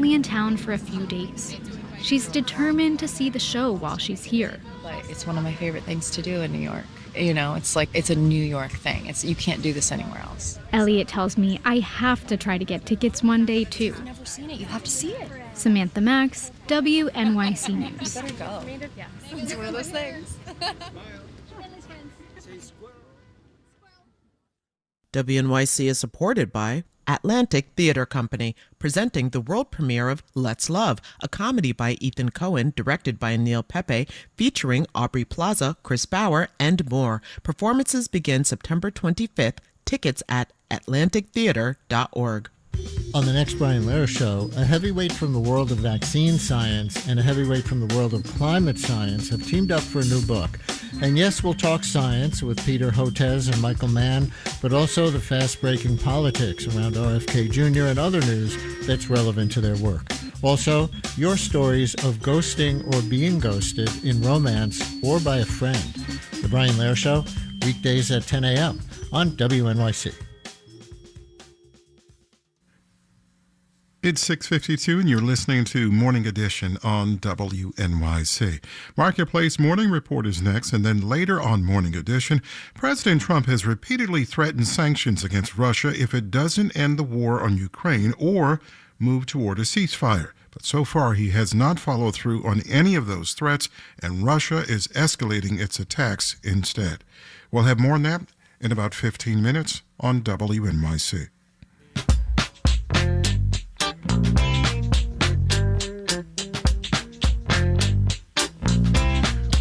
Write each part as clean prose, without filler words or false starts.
Only in town for a few days. She's determined to see the show while she's here. It's one of my favorite things to do in New York. You know, it's like it's a New York thing. You can't do this anywhere else. Elliot tells me I have to try to get tickets one day, too. I've never seen it. You have to see it. Samantha Max, WNYC News. You better go. It's one of those things. WNYC is supported by Atlantic Theater Company, presenting the world premiere of Let's Love, a comedy by Ethan Cohen, directed by Neil Pepe, featuring Aubrey Plaza, Chris Bauer, and more. Performances begin September 25th. Tickets at atlantictheater.org. On the next Brian Lehrer Show, a heavyweight from the world of vaccine science and a heavyweight from the world of climate science have teamed up for a new book. And yes, we'll talk science with Peter Hotez and Michael Mann, but also the fast-breaking politics around RFK Jr. and other news that's relevant to their work. Also, your stories of ghosting or being ghosted in romance or by a friend. The Brian Lehrer Show, weekdays at 10 a.m. on WNYC. It's 6:52, and you're listening to Morning Edition on WNYC. Marketplace Morning Report is next, and then later on Morning Edition, President Trump has repeatedly threatened sanctions against Russia if it doesn't end the war on Ukraine or move toward a ceasefire. But so far, he has not followed through on any of those threats, and Russia is escalating its attacks instead. We'll have more on that in about 15 minutes on WNYC.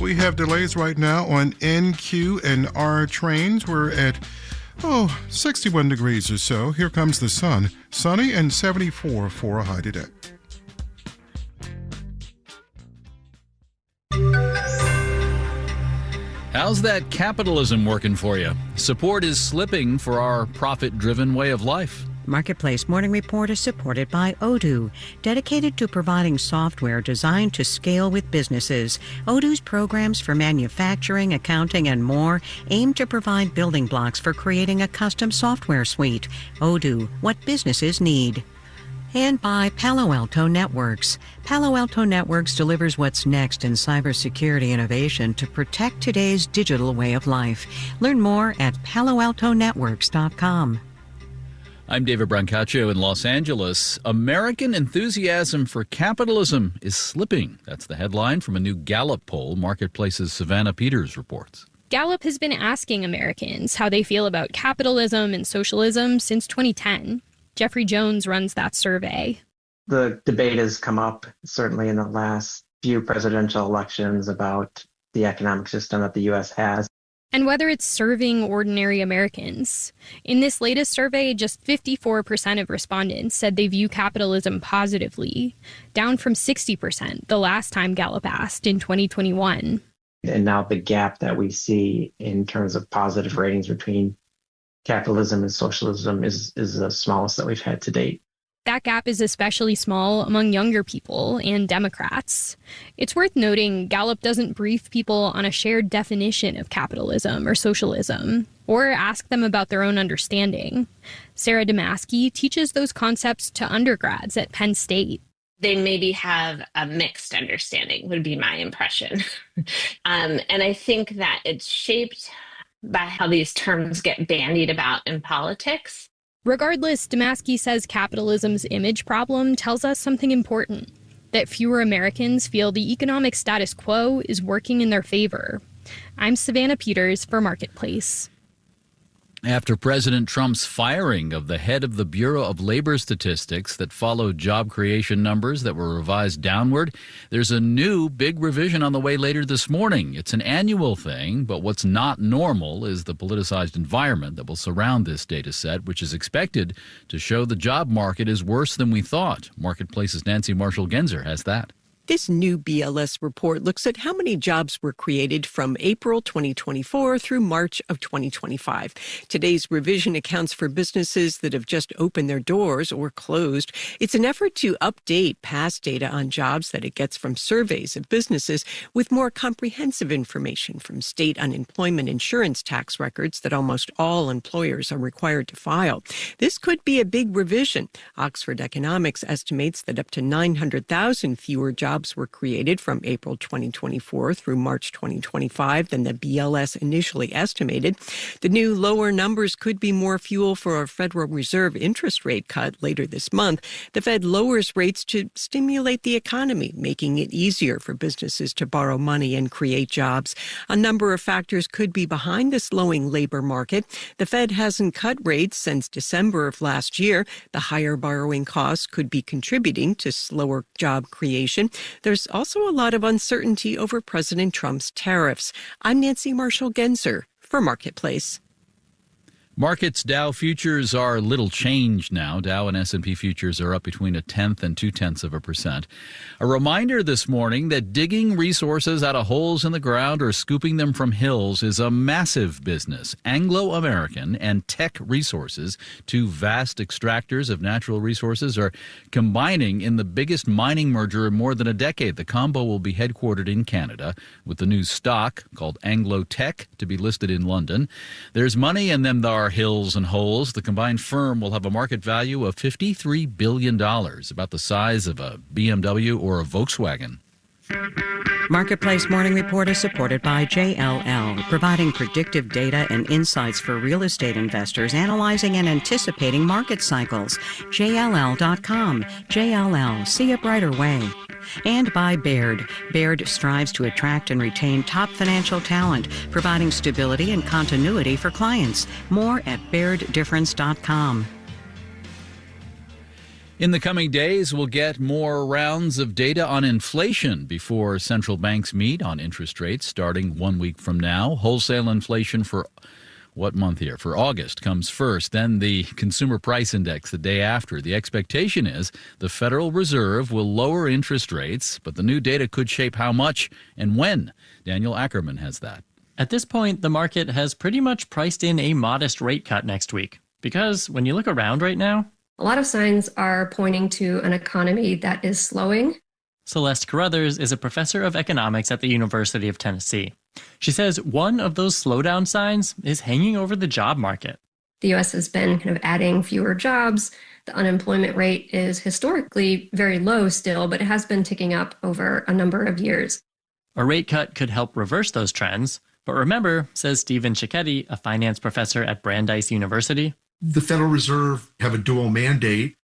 We have delays right now on NQ and R trains. We're at, 61 degrees or so. Here comes the sun. Sunny and 74 for a high today. How's that capitalism working for you? Support is slipping for our profit-driven way of life. Marketplace Morning Report is supported by Odoo, dedicated to providing software designed to scale with businesses. Odoo's programs for manufacturing, accounting, and more aim to provide building blocks for creating a custom software suite. Odoo, what businesses need. And by Palo Alto Networks. Palo Alto Networks delivers what's next in cybersecurity innovation to protect today's digital way of life. Learn more at paloaltonetworks.com. I'm David Brancaccio in Los Angeles. American enthusiasm for capitalism is slipping. That's the headline from a new Gallup poll. Marketplace's Savannah Peters reports. Gallup has been asking Americans how they feel about capitalism and socialism since 2010. Jeffrey Jones runs that survey. The debate has come up, certainly in the last few presidential elections, about the economic system that the U.S. has. And whether it's serving ordinary Americans. In this latest survey, just 54% of respondents said they view capitalism positively, down from 60% the last time Gallup asked in 2021. And now the gap that we see in terms of positive ratings between capitalism and socialism is the smallest that we've had to date. That gap is especially small among younger people and Democrats. It's worth noting Gallup doesn't brief people on a shared definition of capitalism or socialism, or ask them about their own understanding. Sarah Damaski teaches those concepts to undergrads at Penn State. They maybe have a mixed understanding, would be my impression. And I think that it's shaped by how these terms get bandied about in politics. Regardless, Damaski says capitalism's image problem tells us something important, that fewer Americans feel the economic status quo is working in their favor. I'm Savannah Peters for Marketplace. After President Trump's firing of the head of the Bureau of Labor Statistics that followed job creation numbers that were revised downward, there's a new big revision on the way later this morning. It's an annual thing, but what's not normal is the politicized environment that will surround this data set, which is expected to show the job market is worse than we thought. Marketplace's Nancy Marshall-Genzer has that. This new BLS report looks at how many jobs were created from April 2024 through March of 2025. Today's revision accounts for businesses that have just opened their doors or closed. It's an effort to update past data on jobs that it gets from surveys of businesses with more comprehensive information from state unemployment insurance tax records that almost all employers are required to file. This could be a big revision. Oxford Economics estimates that up to 900,000 fewer jobs were created from April 2024 through March 2025 than the BLS initially estimated. The new lower numbers could be more fuel for a Federal Reserve interest rate cut later this month. The Fed lowers rates to stimulate the economy, making it easier for businesses to borrow money and create jobs. A number of factors could be behind the slowing labor market. The Fed hasn't cut rates since December of last year. The higher borrowing costs could be contributing to slower job creation. There's also a lot of uncertainty over President Trump's tariffs. I'm Nancy Marshall-Genzer for Marketplace. Markets Dow futures are little changed now. Dow and S&P futures are up between 0.1% and 0.2%. A reminder this morning that digging resources out of holes in the ground or scooping them from hills is a massive business. Anglo American and Teck Resources, two vast extractors of natural resources, are combining in the biggest mining merger in more than a decade. The combo will be headquartered in Canada, with the new stock called Anglo Teck to be listed in London. There's money and then there are hills and holes. The combined firm will have a market value of $53 billion, about the size of a BMW or a Volkswagen. Marketplace Morning Report is supported by JLL, providing predictive data and insights for real estate investors, analyzing and anticipating market cycles. JLL.com. JLL, see a brighter way. And by Baird. Baird strives to attract and retain top financial talent, providing stability and continuity for clients. More at BairdDifference.com. In the coming days, we'll get more rounds of data on inflation before central banks meet on interest rates starting 1 week from now. Wholesale inflation for what month here? For August comes first, then the Consumer Price Index the day after. The expectation is the Federal Reserve will lower interest rates, but the new data could shape how much and when. Daniel Ackerman has that. At this point, the market has pretty much priced in a modest rate cut next week. Because when you look around right now, a lot of signs are pointing to an economy that is slowing. Celeste Carruthers is a professor of economics at the University of Tennessee. She says one of those slowdown signs is hanging over the job market. The U.S. has been kind of adding fewer jobs. The unemployment rate is historically very low still, but it has been ticking up over a number of years. A rate cut could help reverse those trends. But remember, says Stephen Cicchetti, a finance professor at Brandeis University, the Federal Reserve have a dual mandate.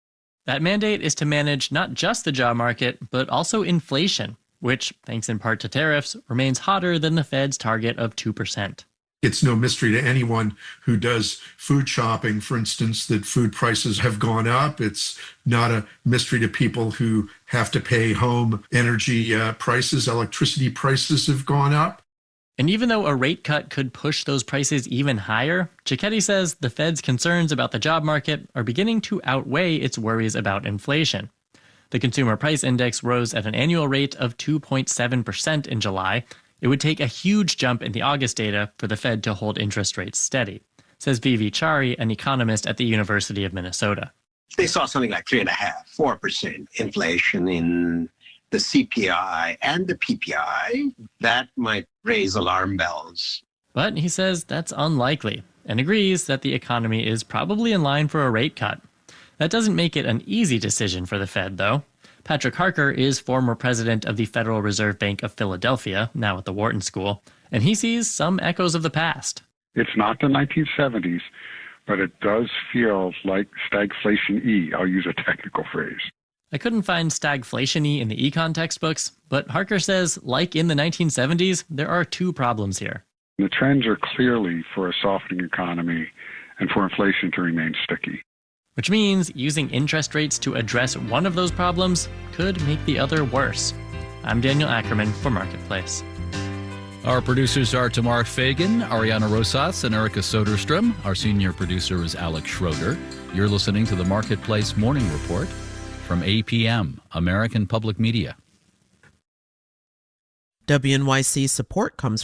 That mandate is to manage not just the job market, but also inflation, which, thanks in part to tariffs, remains hotter than the Fed's target of 2%. It's no mystery to anyone who does food shopping, for instance, that food prices have gone up. It's not a mystery to people who have to pay home energy prices. Electricity prices have gone up. And even though a rate cut could push those prices even higher, Cicchetti says the Fed's concerns about the job market are beginning to outweigh its worries about inflation. The Consumer Price Index rose at an annual rate of 2.7% in July. It would take a huge jump in the August data for the Fed to hold interest rates steady, says V.V. Chari, an economist at the University of Minnesota. They saw something like 3.5%, 4% inflation in the CPI and the PPI. That might raise alarm bells. But he says that's unlikely and agrees that the economy is probably in line for a rate cut. That doesn't make it an easy decision for the Fed, though. Patrick Harker is former president of the Federal Reserve Bank of Philadelphia, now at the Wharton School, and he sees some echoes of the past. It's not the 1970s, but it does feel like stagflation-y. I'll use a technical phrase. I couldn't find stagflation-y in the econ textbooks, but Harker says, like in the 1970s, there are two problems here. The trends are clearly for a softening economy and for inflation to remain sticky. Which means using interest rates to address one of those problems could make the other worse. I'm Daniel Ackerman for Marketplace. Our producers are Tamar Fagan, Ariana Rosas, and Erica Soderstrom. Our senior producer is Alex Schroeder. You're listening to the Marketplace Morning Report from APM, American Public Media. WNYC support comes